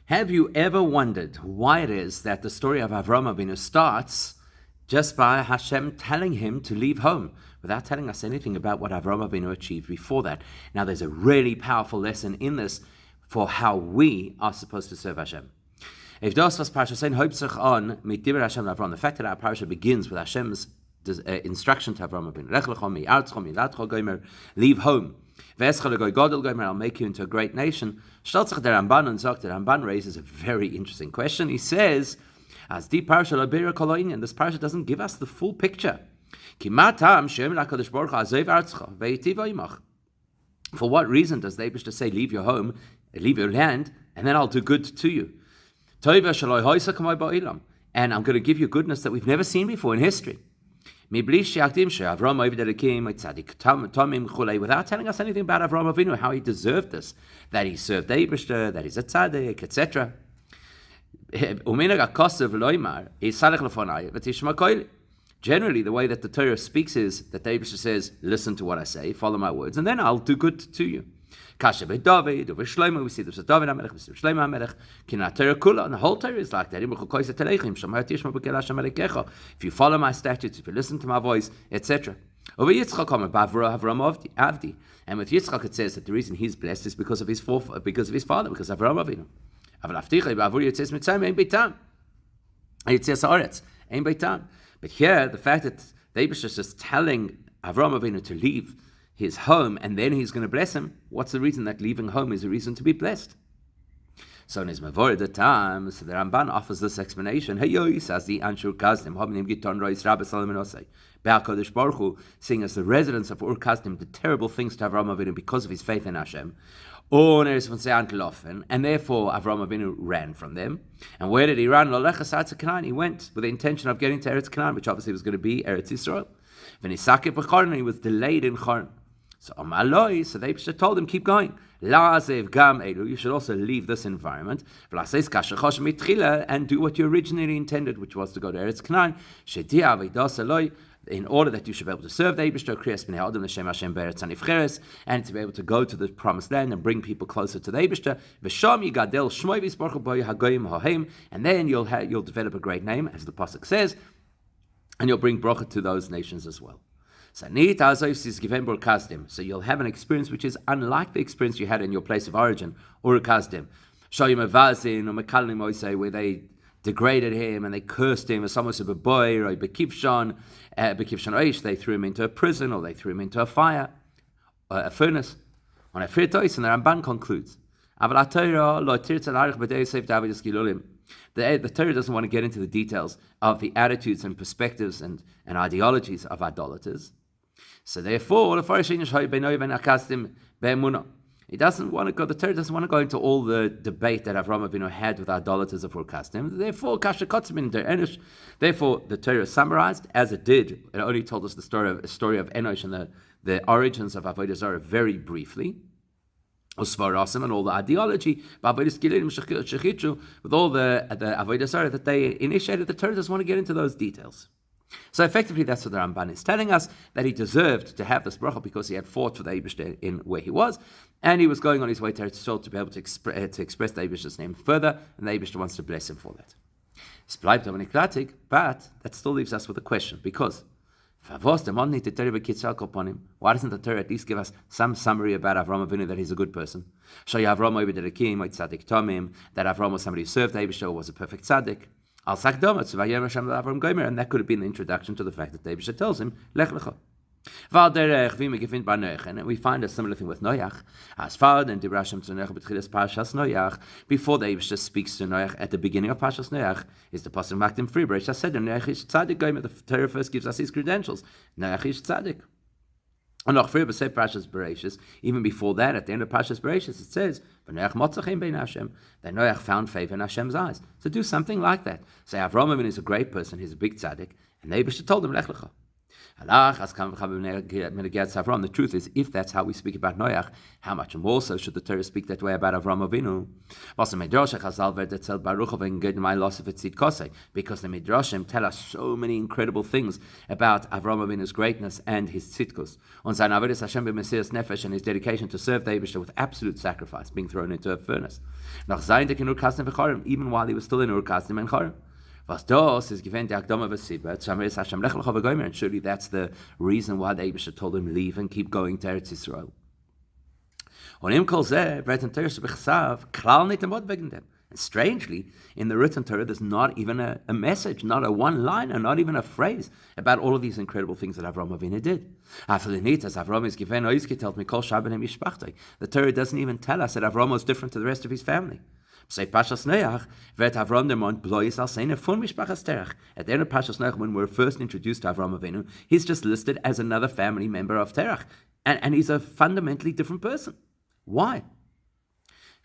Have you ever wondered why it is that the story of Avraham Avinu starts just by Hashem telling him to leave home, without telling us anything about what Avraham Avinu achieved before that? Now, there's a really powerful lesson in this for how we are supposed to serve Hashem. If das was Parasha sein hopes sich on mit Dibur Hashem Avram, the fact that our parasha begins with Hashem's instruction to Avraham Avinu, Lech lecha mi'artzcha mi'latcha gomer, leave home. I'll make you into a great nation. Stellt sich der Ramban und sagt, der Ramban raises a very interesting question. He says, as the parasha labira koloin, and this parasha doesn't give us the full picture. For what reason does the Eibishter say, leave your home, leave your land, and then I'll do good to you? And I'm going to give you goodness that we've never seen before in history. Without telling us anything about Avraham Avinu, how he deserved this, that he served the Eibishter, that he's a tzaddik, etc. Generally, the way that the Torah speaks is that the Eibishter says, listen to what I say, follow my words, and then I'll do good to you. Kasha be David, over Shlomo, we see this with David HaMelech, we see Shlomo HaMelech, Kina Torah Kula, and the whole Torah is like that. If you follow my statutes, if you listen to my voice, etc. Over Yitzchak, Avram Avdi, and with Yitzchak it says that the reason he's blessed is because of his father, because of Avraham Avinu. But here, the fact that the Eibishter is just telling Avraham Avinu to leave his home, and then he's going to bless him. What's the reason that leaving home is a reason to be blessed? So in his Mavor at the time, so the Ramban offers this explanation. Hey yo, says the Anshur Kazdim, Hobnim Giton Rois Rabbi Solomon Osei, Be'akodesh Baruch Hu, seeing as the residents of Ur Kazdim did terrible things to Avraham Avinu because of his faith in Hashem. And therefore Avraham Avinu ran from them. And where did he run? Lecha Canaan. He went with the intention of getting to Eretz Canaan, which obviously was going to be Eretz Yisrael. And he was delayed in Chorn. So the Eibishter told him, keep going. You should also leave this environment and do what you originally intended, which was to go to Eretz Canaan, in order that you should be able to serve the Eibishter, and to be able to go to the promised land and bring people closer to the Eibishter. And then you'll develop a great name, as the pasuk says, and you'll bring bracha to those nations as well. So you'll have an experience which is unlike the experience you had in your place of origin, Ur Kasdim. Where they degraded him and they cursed him, as someone said, they threw him into a prison, or they threw him into a fire, a furnace, on a firtois, and the Ramban concludes. The Torah doesn't want to get into the details of the attitudes and perspectives and ideologies of idolaters. So therefore, the Torah doesn't want to go into all the debate that Avraham Avinu had with idolaters of Ur Kasdim. Therefore, the Torah summarized as it did. It only told us the story of Enosh and the origins of Avodah Zarah very briefly. And all the ideology, with all the Avodah Zarah that they initiated. The Torah doesn't want to get into those details. So effectively, that's what the Ramban is telling us, that he deserved to have this bracha because he had fought for the Eibishter in where he was, and he was going on his way to Eretz Yisrael to be able to express the Eibishter's name further, and the Eibishter wants to bless him for that. But that still leaves us with a question, because why doesn't the Torah at least give us some summary about Avraham Avinu, that he's a good person? That Avraham was somebody who served the Eibishter, was a perfect tzaddik. And that could have been the introduction to the fact that the Eibishter tells him, Lech Lecha. And we find a similar thing with Noach. Before the Eibishter speaks to Noach at the beginning of Parshas Noach, is the pasuk Makdim Friedrich. I said, Noach is tzaddik. The Torah first gives us his credentials. Noach is tzaddik. And even before that, at the end of Parshas Bereshis, it says, that Noach found favor in Hashem's eyes. So do something like that. Say, Avraham Avinu is a great person, he's a big tzaddik, and the Eibishter told him, Lech Lecha. The truth is, if that's how we speak about Noach, how much more so should the Torah speak that way about Avram Avinu? Because the Midrashim tell us so many incredible things about Avram Avinu's greatness and his tzidkus, and his dedication to serve the Eibishter with absolute sacrifice, being thrown into a furnace, even while he was still in Ur Kasdim and Chorim. And surely that's the reason why the Eibishter told him leave and keep going to Eretz Yisrael. And strangely, in the written Torah, there's not even a message, not a one-liner, not even a phrase about all of these incredible things that Avram Avinu did. The Torah doesn't even tell us that Avram was different to the rest of his family. At the end of Pashas Noach, when we're first introduced to Avram Avinu, he's just listed as another family member of Terach. And he's a fundamentally different person. Why?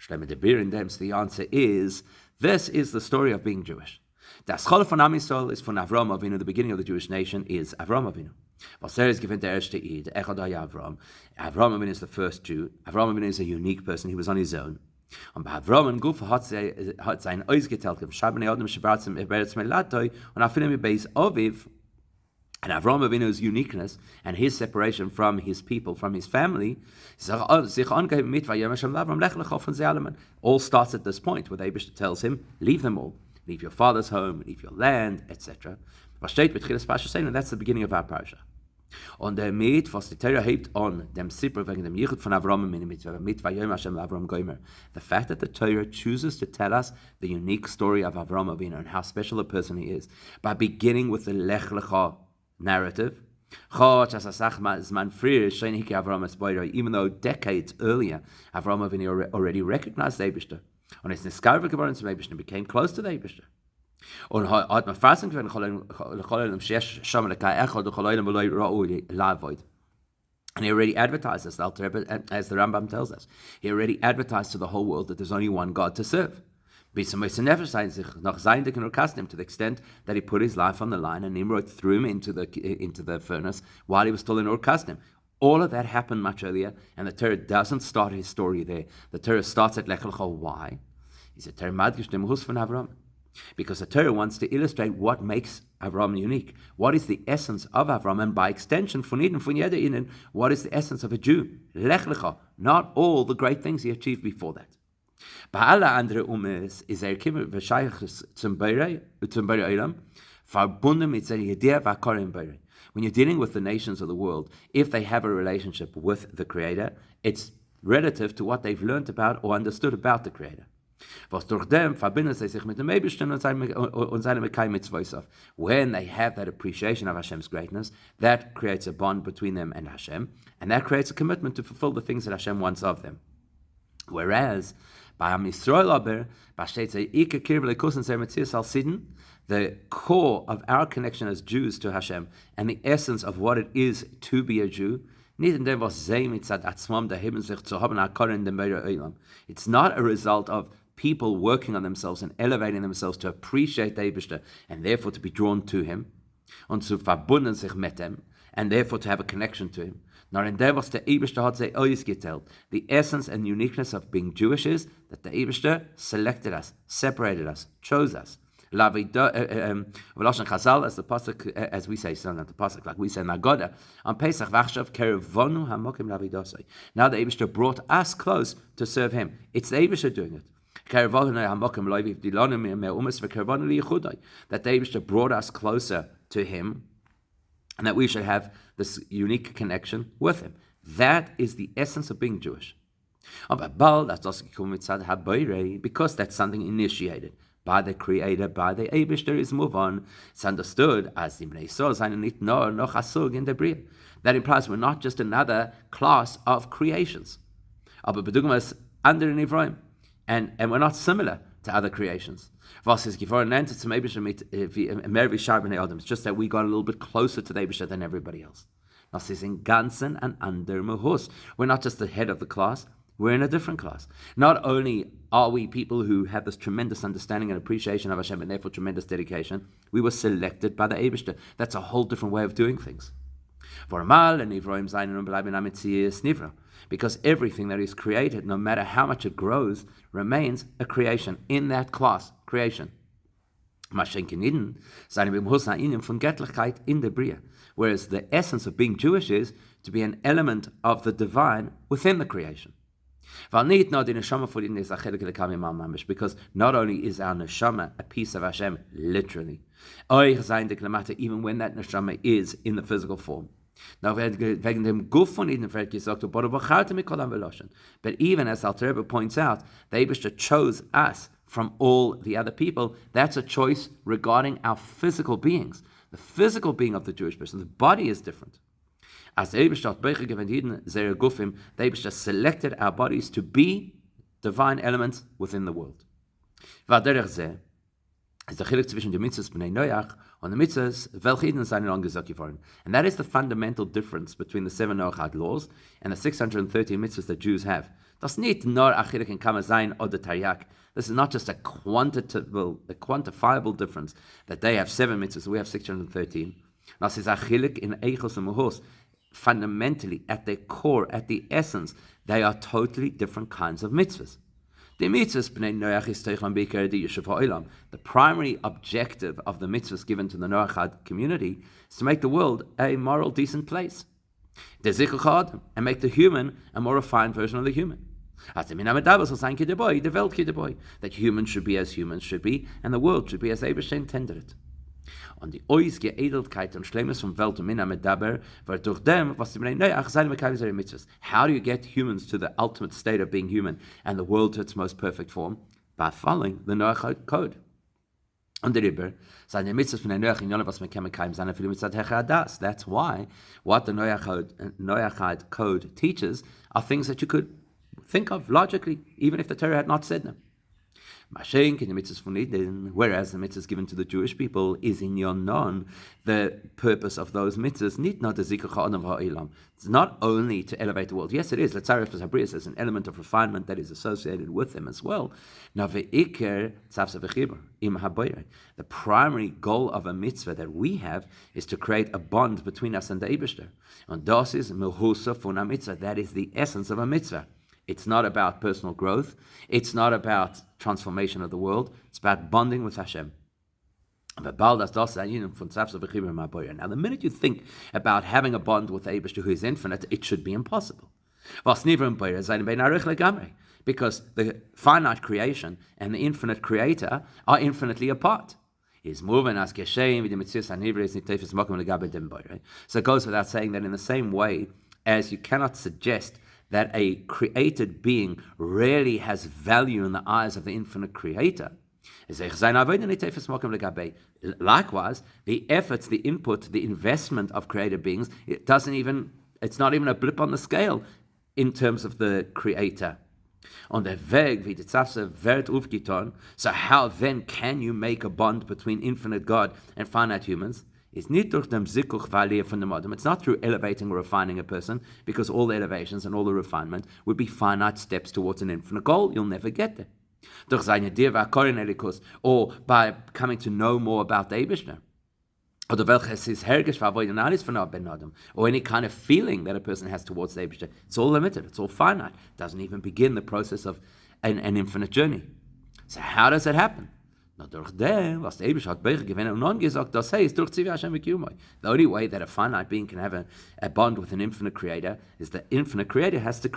The answer is, this is the story of being Jewish. The Aschol von Am Yisrael is von Avram Avinu. The beginning of the Jewish nation is Avram Avinu. Is given to Echad Avram. Avram Avinu is the first Jew. Avram Avinu is a unique person. He was on his own. Und bei Avram und Guf hat sein Eis geteilt, Shabbat Adam Shabbat Beretz Melatoi, und Afilim Beis Aviv. And Avram Avinu's uniqueness and his separation from his people, from his family, all starts at this point where the Eibishter tells him, leave them all, leave your father's home, leave your land, etc. And that's the beginning of our parasha. Und damit, was die Torah hebt on dem Sipur wegen dem Yichud von Avram mit Vayom Hashem Avram Gomer, the fact that the Torah chooses to tell us the unique story of Avram Avinu and how special a person he is by beginning with the Lech Lecha narrative, even though decades earlier Avram Avinu already recognized the Eibishter, and his Niskarva geworden zum Eibishter became close to the Eibishter. And he already advertised, as the Rambam tells us, he already advertised to the whole world that there's only one God to serve. To the extent that he put his life on the line and Nimrod threw him into the furnace while he was still in Ur Kasdim. All of that happened much earlier, and the Torah doesn't start his story there. The Torah starts at Lech Lecha. Why? He said, because the Torah wants to illustrate what makes Avram unique. What is the essence of Avram? And by extension, what is the essence of a Jew? Lech Lecha, not all the great things he achieved before that. When you're dealing with the nations of the world, if they have a relationship with the Creator, it's relative to what they've learned about or understood about the Creator. When they have that appreciation of Hashem's greatness, that creates a bond between them and Hashem, and that creates a commitment to fulfill the things that Hashem wants of them. Whereas, by Am Yisrael the core of our connection as Jews to Hashem and the essence of what it is to be a Jew, it's not a result of people working on themselves and elevating themselves to appreciate the Eibishter and therefore to be drawn to him, und zu verbunden sich mit him, and therefore to have a connection to him. Nor in der was der Eibishter hat sich euch geteilt. The essence and uniqueness of being Jewish is that the Eibishter selected us, separated us, chose us. Chazal, as the pasuk, as we say, so not the pasuk, like we say in Agoda, on Pesach v'achshav kerevonu hamokim lavidosai. Now the Eibishter brought us close to serve him. It's the Eibishter doing it. That the Eibishter brought us closer to him, and that we should have this unique connection with him. That is the essence of being Jewish. Because that's something initiated by the Creator, by the Eibishter, is move on. It's understood as that implies we're not just another class of creations. And we're not similar to other creations. It's just that we got a little bit closer to the Eibishter than everybody else. We're not just the head of the class, we're in a different class. Not only are we people who have this tremendous understanding and appreciation of Hashem and therefore tremendous dedication, we were selected by the Eibishter. That's a whole different way of doing things. Because everything that is created, no matter how much it grows, remains a creation in that class, creation. Whereas the essence of being Jewish is to be an element of the divine within the creation. Because not only is our neshama a piece of Hashem, literally, even when that neshama is in the physical form. But even as Alter Rebbe points out, the Eibishter chose us from all the other people. That's a choice regarding our physical beings. The physical being of the Jewish person, the body is different. As the Eibishter selected our bodies to be divine elements within the world. And that is the fundamental difference between the 7 Noachide laws and the 613 mitzvahs that Jews have. This is not just a quantifiable difference that they have 7 mitzvahs, we have 613. Fundamentally, at their core, at the essence, they are totally different kinds of mitzvahs. The primary objective of the mitzvahs given to the Noachide community is to make the world a moral, decent place. And make the human a more refined version of the human. That humans should be as humans should be, and the world should be as Eibishter intended it. Und die oisge Edelkeit und Schlemmes vom Welt und Minna Medaber war durch dem, was die Noach seine Mekayim mitzvahs. How do you get humans to the ultimate state of being human and the world to its most perfect form? By following the Noach code. Und darüber seine Mitzvahs von der Noach in Yonah, was Mekayim seine für die Mitzvah Hechadas. That's why what the Noachide code teaches are things that you could think of logically, even if the Torah had not said them. Whereas the mitzvahs given to the Jewish people is in Yonon, the purpose of those mitzvahs. It's not only to elevate the world. Yes, it is. There's an element of refinement that is associated with them as well. The primary goal of a mitzvah that we have is to create a bond between us and the Eibishter. And das is that is the essence of a mitzvah. It's not about personal growth. It's not about transformation of the world. It's about bonding with Hashem. Now, the minute you think about having a bond with Eibishter who is infinite, it should be impossible. Because the finite creation and the infinite creator are infinitely apart. So it goes without saying that in the same way as you cannot suggest that a created being really has value in the eyes of the infinite creator. Likewise, the efforts, the input, the investment of created beings, it's not even a blip on the scale in terms of the creator. So how then can you make a bond between infinite God and finite humans? It's not through elevating or refining a person, because all the elevations and all the refinement would be finite steps towards an infinite goal. You'll never get there. Or by coming to know more about the Eibishter. Or any kind of feeling that a person has towards the Eibishter. It's all limited. It's all finite. It doesn't even begin the process of an infinite journey. So how does it happen? The only way that a finite being can have a bond with an infinite creator is the infinite creator has to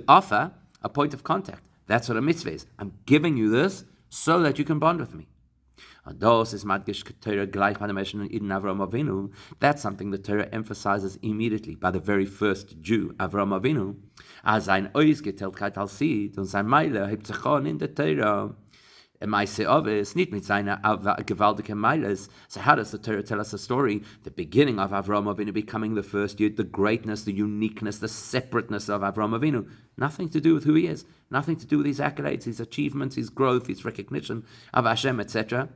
offer a point of contact. That's what a mitzvah is. I'm giving you this so that you can bond with me. That's something the Torah emphasizes immediately by the very first Jew, Avraham Avinu. So how does the Torah tell us a story? The beginning of Avraham Avinu becoming the first Yid, the greatness, the uniqueness, the separateness of Avraham Avinu. Nothing to do with who he is. Nothing to do with his accolades, his achievements, his growth, his recognition of Hashem, etc.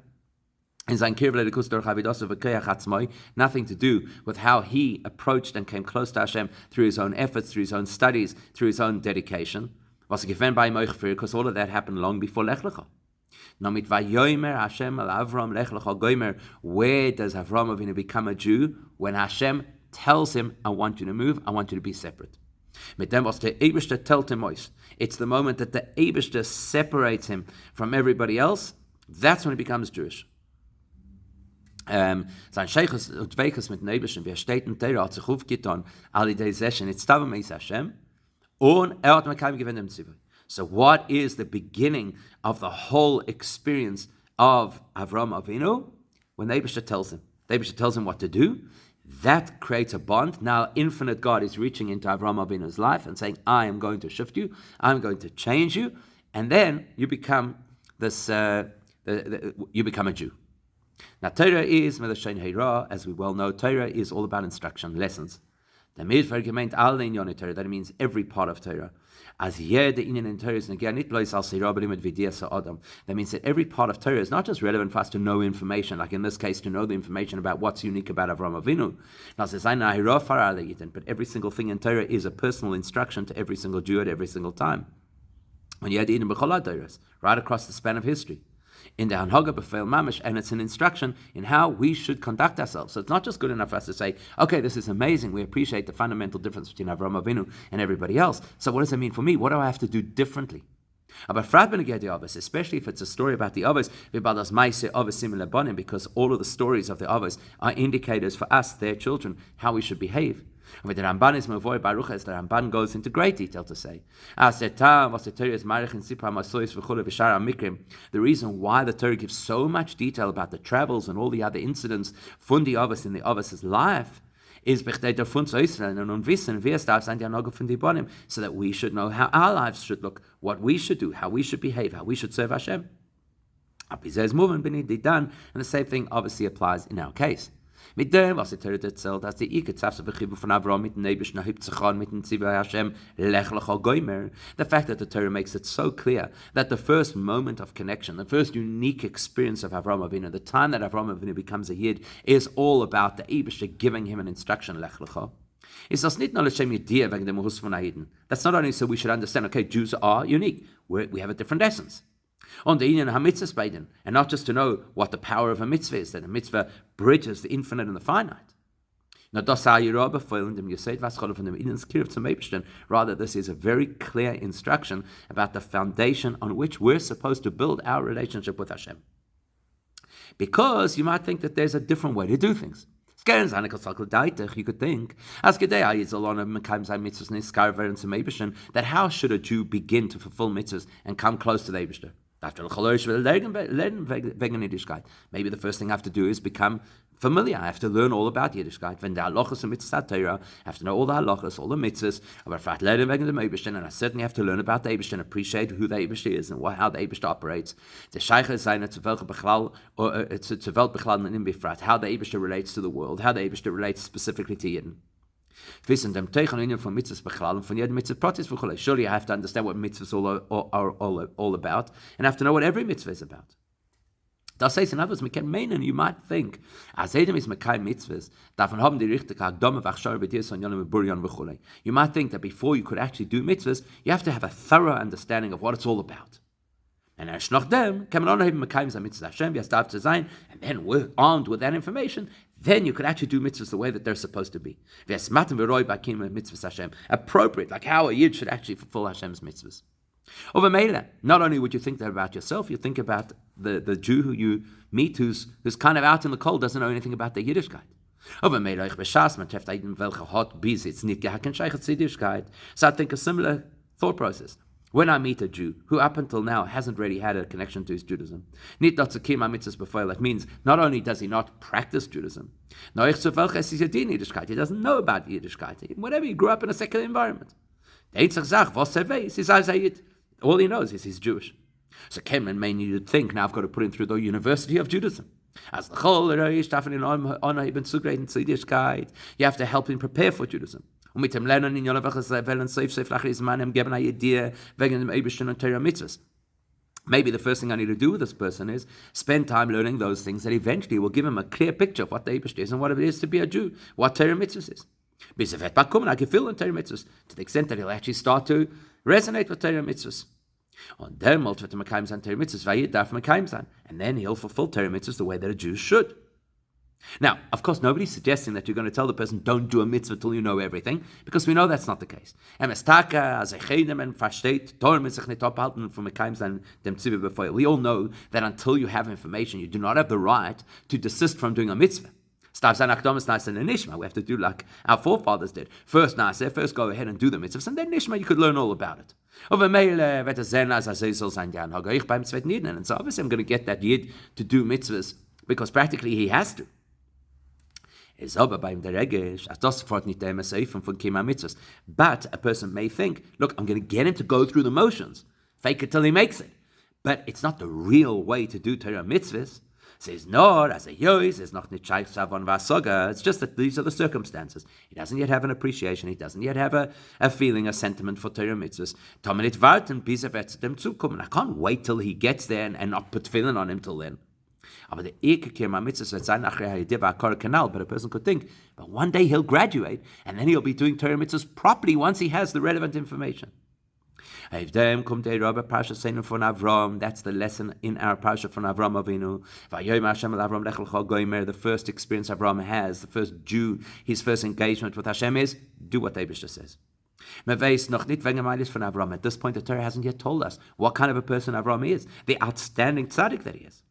Nothing to do with how he approached and came close to Hashem through his own efforts, through his own studies, through his own dedication. Because all of that happened long before Lech Lecha. Where does Avraham Avinu become a Jew? When Hashem tells him, I want you to move, I want you to be separate. Mit dem, was der Eibishter tellt him aus. It's the moment that the Eibishter separates him from everybody else. That's when he becomes Jewish. Sein Sheiches und Weiches mit dem Eibishter, wie steht in Teira, hat sich aufgetan, all die Session, it's Tava Meis Hashem, und hat mir keinem gewinnt im Zivui. So what is the beginning of the whole experience of Avram Avinu? When the Eibishter tells him. The Eibishter tells him what to do. That creates a bond. Now, infinite God is reaching into Avram Avinu's life and saying, I am going to shift you. I'm going to change you. And then you become this. You become a Jew. Now, Torah is, as we well know, Torah is all about instruction, lessons. That means every part of Torah. That means that every part of Torah is not just relevant for us to know information, like in this case, to know the information about what's unique about Avraham Avinu. But every single thing in Torah is a personal instruction to every single Jew at every single time. When you had right across the span of history. In the Hanhaga Befeil Mamish, and it's an instruction in how we should conduct ourselves. So it's not just good enough for us to say, okay, this is amazing, we appreciate the fundamental difference between Avraham Avinu and everybody else. So what does that mean for me? What do I have to do differently? Especially if it's a story about the Avos, because all of the stories of the Avos are indicators for us, their children, how we should behave. And the Ramban is Mavoi Baruch, as the Ramban goes into great detail to say, the reason why the Torah gives so much detail about the travels and all the other incidents from the Avos in the Avos' life is so that we should know how our lives should look, what we should do, how we should behave, how we should serve Hashem. And the same thing obviously applies in our case. Mit dem, was die Torah erzählt, dass die Iketzav von Avraham mit dem Nebischen Hipzachon mit dem Tzivah Hashem Lech Lecha Goymer. The fact that the Torah makes it so clear that the first moment of connection, the first unique experience of Avraham Avinu, the time that Avraham Avinu becomes a Yid, is all about the Eibishter giving him an instruction, Lech Lecha. It's not That's not only so we should understand, okay, Jews are unique. We have a different essence. On the Inyan HaMitzvahs Beidin, and not just to know what the power of a mitzvah is, that a mitzvah bridges the infinite and the finite. Rather, this is a very clear instruction about the foundation on which we're supposed to build our relationship with Hashem. Because you might think that there's a different way to do things. You could think, that how should a Jew begin to fulfill mitzvahs and come close to the Eibishter? Maybe the first thing I have to do is become familiar. I have to learn all about Yiddishkeit. When the halachas and mitzvahs Torah, I have to know all the halachas, all the mitzvahs. And I certainly have to learn about the Eibishter and appreciate who the Eibishter is and how the Eibishter operates. The Sheicha is how the Eibishter relates to the world, how the Eibishter relates specifically to Yidden. Surely I have to understand what mitzvahs are all about, and I have to know what every mitzvah is about. Das heißt in others, you might think, you might think that before you could actually do mitzvahs, you have to have a thorough understanding of what it's all about. And erst nachdem kann man auch noch eben mekayim sein mitzvahs Hashem, wie es darf zu sein, and then we're armed with that information, then you could actually do mitzvahs the way that they're supposed to be. Appropriate, like how a yid should actually fulfill Hashem's mitzvahs. Over Mela, not only would you think that about yourself, you think about the Jew who you meet who's kind of out in the cold, doesn't know anything about the Yiddishkeit. Over Mela, ich beschas, man trefft einen, welcher hat bis jetzt nicht gehacken Scheiches Yiddishkeit. So I think a similar thought process. When I meet a Jew who up until now hasn't really had a connection to his Judaism, that means not only does he not practice Judaism, he doesn't know about Yiddishkeit. Whenever he grew up in a secular environment. All he knows is he's Jewish. So Cameron may need to think, now I've got to put him through the University of Judaism. As the whole you have to help him prepare for Judaism. Maybe the first thing I need to do with this person is spend time learning those things that eventually will give him a clear picture of what the Eibishter is and what it is to be a Jew, what Torah mitzvahs is. I can feel in Torah mitzvahs to the extent that he'll actually start to resonate with Torah mitzvahs. And then he'll fulfill Torah mitzvahs the way that a Jew should. Now, of course, nobody's suggesting that you're going to tell the person, don't do a mitzvah till you know everything, because we know that's not the case. We all know that until you have information, you do not have the right to desist from doing a mitzvah. We have to do like our forefathers did. First go ahead and do the mitzvahs, and then nishma, you could learn all about it. And so obviously I'm going to get that yid to do mitzvahs, because practically he has to. But a person may think, look, I'm going to get him to go through the motions, fake it till he makes it. But it's not the real way to do Torah mitzvahs. Says no, as a yois, it's not vasoga. It's just that these are the circumstances. He doesn't yet have an appreciation. He doesn't yet have a feeling, a sentiment for Torah mitzvahs. I can't wait till he gets there and not put tefillin on him till then. But a person could think, but one day he'll graduate and then he'll be doing Torah mitzvahs properly once he has the relevant information. That's the lesson in our parasha from Avram Avinu. The first experience Avram has, the first Jew, his first engagement with Hashem is, do what the Eibishter says. At this point, the Torah hasn't yet told us what kind of a person Avram is, the outstanding tzaddik that he is.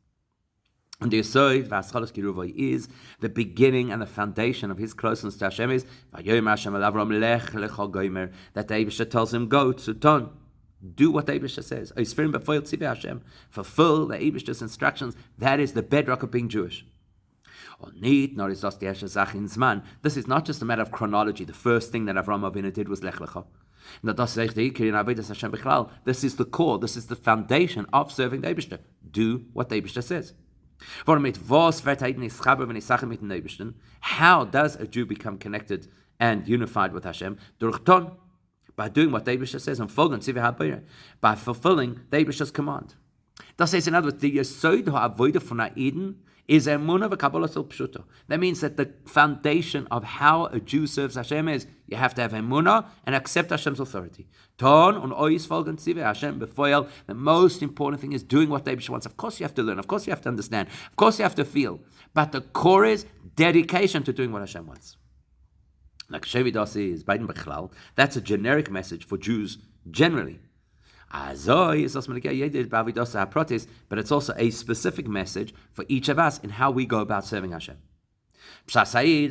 And the Yesod v'aschalos kiruvoi is the beginning and the foundation of his closeness to Hashem is that the Eibishter tells him, go to Ton, do what the Eibishter says. Fulfill the Eibishter's instructions. That is the bedrock of being Jewish. This is not just a matter of chronology. The first thing that Avraham Avinu did was Lech Lecha. This is the core. This is the foundation of serving the Eibishter. Do what the Eibishter says. How does a Jew become connected and unified with Hashem? By doing what the Eibishter says, by fulfilling the Eibishter's command. That says, in other words, the Yesod ha'avodah von ha'Eden is emunah v'kabbalah sil pshuto. That means that the foundation of how a Jew serves Hashem is you have to have emunah and accept Hashem's authority. Ton und ois folgen tzivei Hashem before. The most important thing is doing what the Eibishter wants. Of course you have to learn. Of course you have to understand. Of course you have to feel. But the core is dedication to doing what Hashem wants. Like Shevidasi is Biden Bechlal. That's a generic message for Jews generally. But it's also a specific message for each of us in how we go about serving Hashem. Let's say you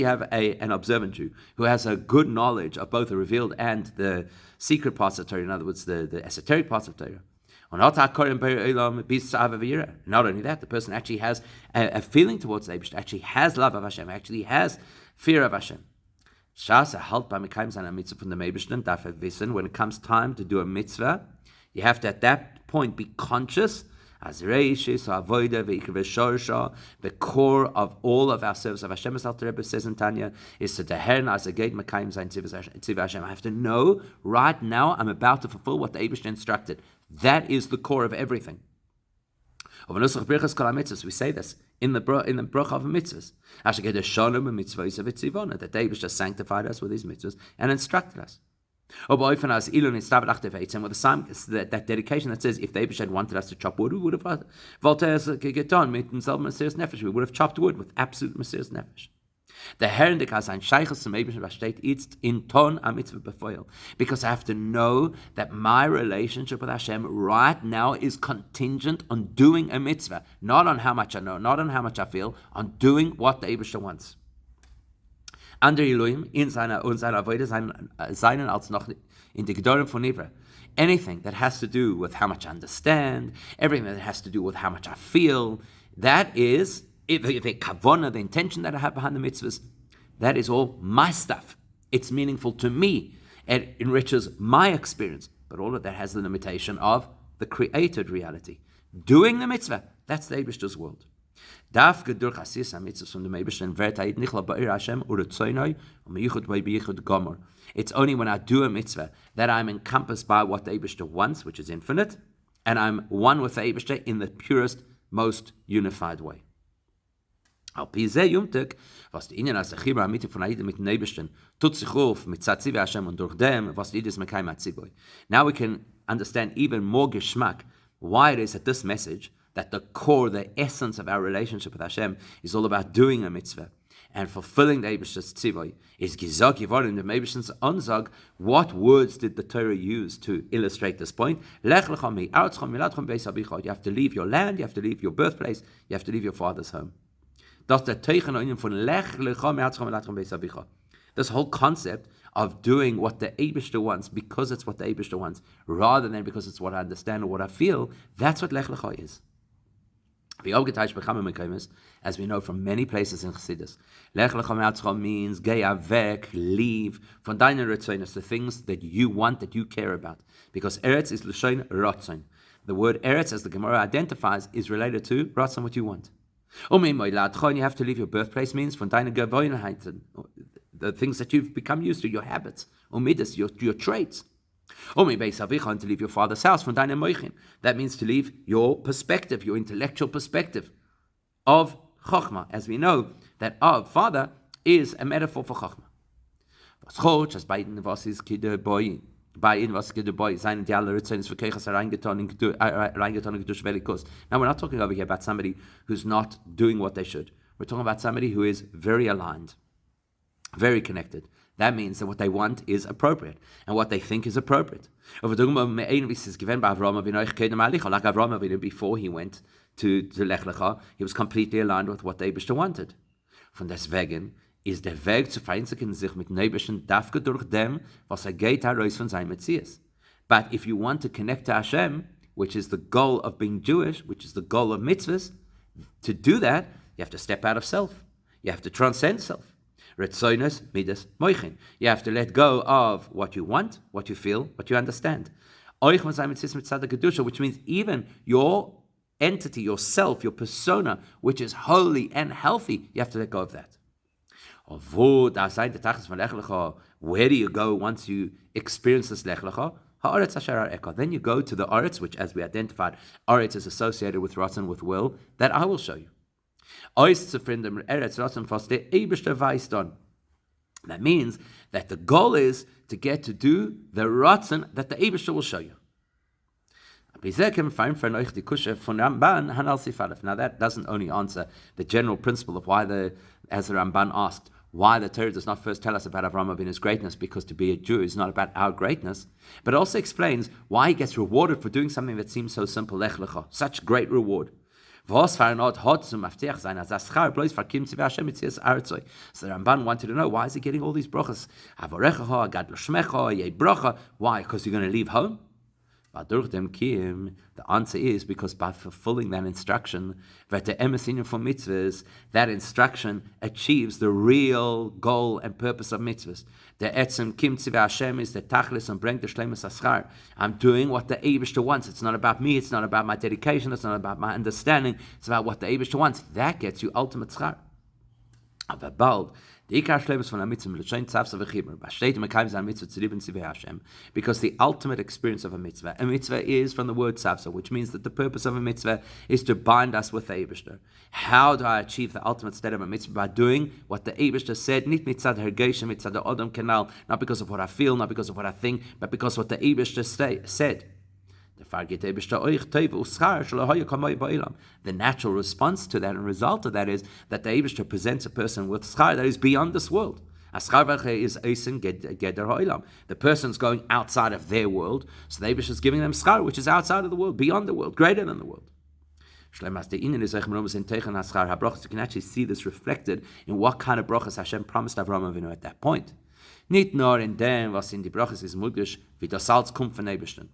have an observant Jew who has a good knowledge of both the revealed and the secret parts of Torah, in other words, the esoteric parts of Torah. Not only that, the person actually has a feeling towards the Eibishter, actually has love of Hashem, actually has fear of Hashem. When it comes time to do a mitzvah, you have to at that point be conscious. The core of all of our service of Hashem, as Alter Rebbe says in Tanya, is to Hashem. I have to know right now I'm about to fulfill what the Eibishter instructed. That is the core of everything. We say this in the bracha of mitzvahs. That David just sanctified us with his mitzvahs and instructed us. With that dedication that says, if David had wanted us to chop wood, we would have chopped wood with absolute mesiras nefesh. The Herrendik has ein Sheiches zum Eibishter steht jetzt in Ton am Mitzvah befeuil. Because I have to know that my relationship with Hashem right now is contingent on doing a mitzvah. Not on how much I know, not on how much I feel, on doing what the Eibishter wants. Andere Elohim in seiner Avodah seinen als noch in die Gedorim von Nivra. Anything that has to do with how much I understand, everything that has to do with how much I feel, that is the kavana, the intention that I have behind the mitzvahs, that is all my stuff. It's meaningful to me. It enriches my experience. But all of that has the limitation of the created reality. Doing the mitzvah, that's the Eibishter's world. It's only when I do a mitzvah that I'm encompassed by what the Eibishter wants, which is infinite, and I'm one with the Eibishter in the purest, most unified way. Now we can understand even more geschmack why it is that this message, that the core, the essence of our relationship with Hashem is all about doing a mitzvah and fulfilling the Eibishter's tzivoi, is gizag yivorim, the Eibishter's onzag. What words did the Torah use to illustrate this point? Lech lecha mi'artzcha miladcha beis abicha. You have to leave your land, you have to leave your birthplace, you have to leave your father's home. Das der Teichen oinen von lech lecha mi'artzcha miladcha beis abicha. This whole concept of doing what the Eibishter wants because it's what the Eibishter wants, rather than because it's what I understand or what I feel, that's what Lech Lecha is. As we know from many places in Chassidus, Lech Lecha me'atzcha means gei avek, leave, von deinen Ratzonos, the things that you want, that you care about. Because Eretz is L'shon Ratzon. The word Eretz, as the Gemara identifies, is related to Ratzon, what you want. You have to leave your birthplace means von deinen Gewohnheiten, the things that you've become used to, your habits, umidas, your traits. To leave your father's house, von deinem moichin. That means to leave your perspective, your intellectual perspective of chokhmah. As we know, that of father is a metaphor for chokhmah. Now we're not talking over here about somebody who's not doing what they should. We're talking about somebody who is very aligned, very connected. That means that what they want is appropriate, and what they think is appropriate. Like Avraham Avinu, before he went to Lech Lecha, he was completely aligned with what the Eibishter wanted. Von deswegen ist der Weg zu vereinzigen sich mit Neibischen dafke durch dem, was geht heraus von seinem Metzias. But if you want to connect to Hashem, which is the goal of being Jewish, which is the goal of mitzvahs, to do that, you have to step out of self. You have to transcend self. Retzonos midas moichin. You have to let go of what you want, what you feel, what you understand. Which means even your entity, yourself, your persona, which is holy and healthy, you have to let go of that. Where do you go once you experience this Lech Lecha? Then you go to the Aretz, which, as we identified, Aretz is associated with Ratzon, with will, that I will show you. That means that the goal is to get to do the Ratzon that the Eibishter will show you. Now that doesn't only answer the general principle of why as the Ramban asked, why the Torah does not first tell us about Avraham Avinu's greatness, because to be a Jew is not about our greatness, but also explains why he gets rewarded for doing something that seems so simple, Lech Lecha, such great reward. So the Ramban wanted to know, why is he getting all these brachas? Why? Because you're going to leave home? The answer is because by fulfilling that instruction, that instruction achieves the real goal and purpose of mitzvahs. The etzem kim tzivah Hashem is the tachlis and bring the shleimus aschar. I'm doing what the Eibishter wants. It's not about me. It's not about my dedication. It's not about my understanding. It's about what the Eibishter wants. That gets you ultimate schar. Aber bald, because the ultimate experience of a mitzvah is from the word tzavsa, which means that the purpose of a mitzvah is to bind us with the Eibishter. How do I achieve the ultimate state of a mitzvah? By doing what the Eibishter said, not because of what I feel, not because of what I think, but because what the Eibishter said. The natural response to that and result of that is that the Eibishter presents a person with schar that is beyond this world. The person's going outside of their world, so the Eibishter is giving them schar, which is outside of the world, beyond the world, greater than the world. You can actually see this reflected in what kind of brachas Hashem promised Avraham Avinu at that point. Nicht nur in dem, was in die brachas ist möglich, wie das Salz kommt von Eibishter.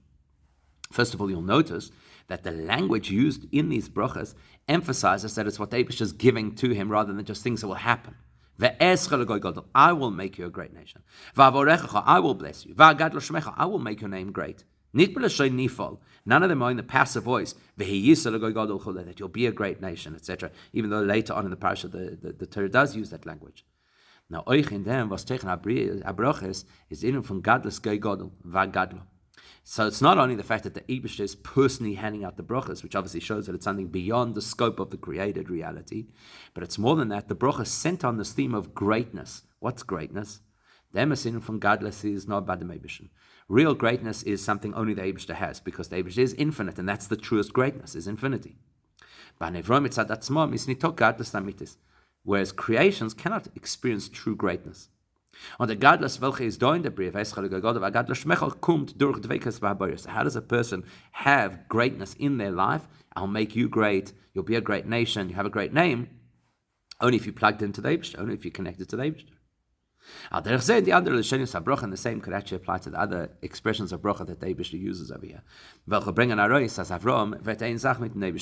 First of all, you'll notice that the language used in these brachas emphasizes that it's what the Eibishter is giving to him rather than just things that will happen. I will make you a great nation. I will bless you. I will make your name great. None of them are in the passive voice, that you'll be a great nation, etc. Even though later on in the parasha, the Torah does use that language. Now, euch in dem, was tegen abrachas, is in from gadlus gei gadol, va gadlo. So it's not only the fact that the Eibishter is personally handing out the brachas, which obviously shows that it's something beyond the scope of the created reality, but it's more than that. The brachas sent on this theme of greatness. What's greatness? The emesin from gadlus is not bad the Eibishter. Real greatness is something only the Eibishter has, because the Eibishter is infinite, and that's the truest greatness, is infinity. Whereas creations cannot experience true greatness. Und der Gadlus, welcher ist da in der Brief, kommt durch Dvekas b'habayis. How does a person have greatness in their life? I'll make you great, you'll be a great nation, you have a great name, only if you plugged into the Eibishter, only if you connected to the Eibishter. The other Lashonius HaBrocha, and the same could actually apply to the other expressions of Brocha that the Eibishter uses over here.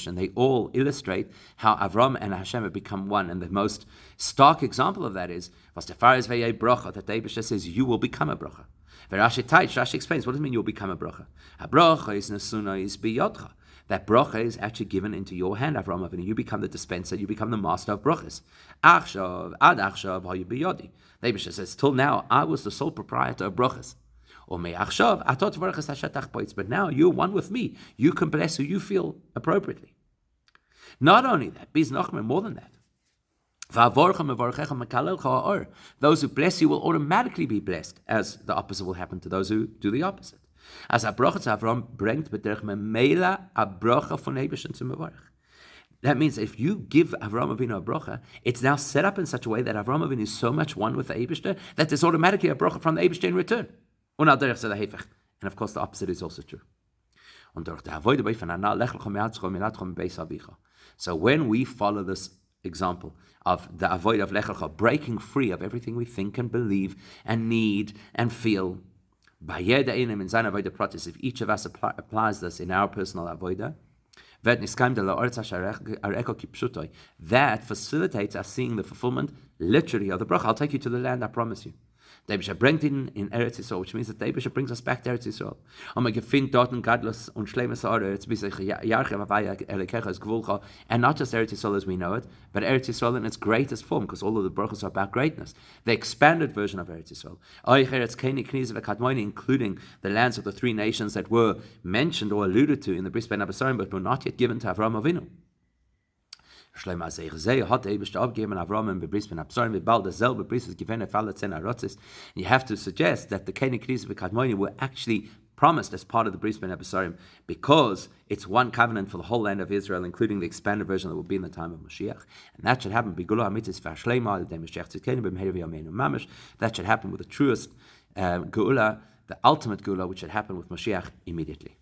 And they all illustrate how Avram and Hashem have become one. And the most stark example of that is, that the Eibishter says, you will become a Brocha. Rashi explains, what does it mean you'll become a Brocha? A Brocha is Nesuna is biyodcha. That brocha is actually given into your hand, Avram Avinu. You become the dispenser, you become the master of brochas. Achshav, ad achshav, hayu biyodi. The Eibishter says, till now, I was the sole proprietor of brochas. Or me achshav, atot v'rachas hashatach poitz. But now you're one with me. You can bless who you feel appropriately. Not only that, biz nachmer, more than that. Those who bless you will automatically be blessed, as the opposite will happen to those who do the opposite. As a brocha to Avram bringt bederich memela a brocha von Eibishter zu mevarich. That means if you give Avram Avinu a brocha, it's now set up in such a way that Avram Avinu is so much one with the Eibishter that there's automatically a brocha from the Eibishter in return. And of course the opposite is also true. So when we follow this example of the avoid of Lecha, breaking free of everything we think and believe and need and feel, if each of us applies this in our personal avodah, that facilitates us seeing the fulfillment literally of the bracha. I'll take you to the land, I promise you. The Eibishter bringt in Eretz Yisrael, which means that the Eibishter brings us back to Eretz Yisrael. And not just Eretz Yisrael as we know it, but Eretz Yisrael in its greatest form, because all of the brachos are about greatness. The expanded version of Eretz Yisrael, including the lands of the three nations that were mentioned or alluded to in the Bris Ben Abasarim, but were not yet given to Avram Avinu. You have to suggest that the Keni Knis v'Kadmoni were actually promised as part of the Bris Ben Abasarim because it's one covenant for the whole land of Israel, including the expanded version that will be in the time of Mashiach. And that should happen. That should happen with the truest Geula, the ultimate Geula, which should happen with Mashiach immediately.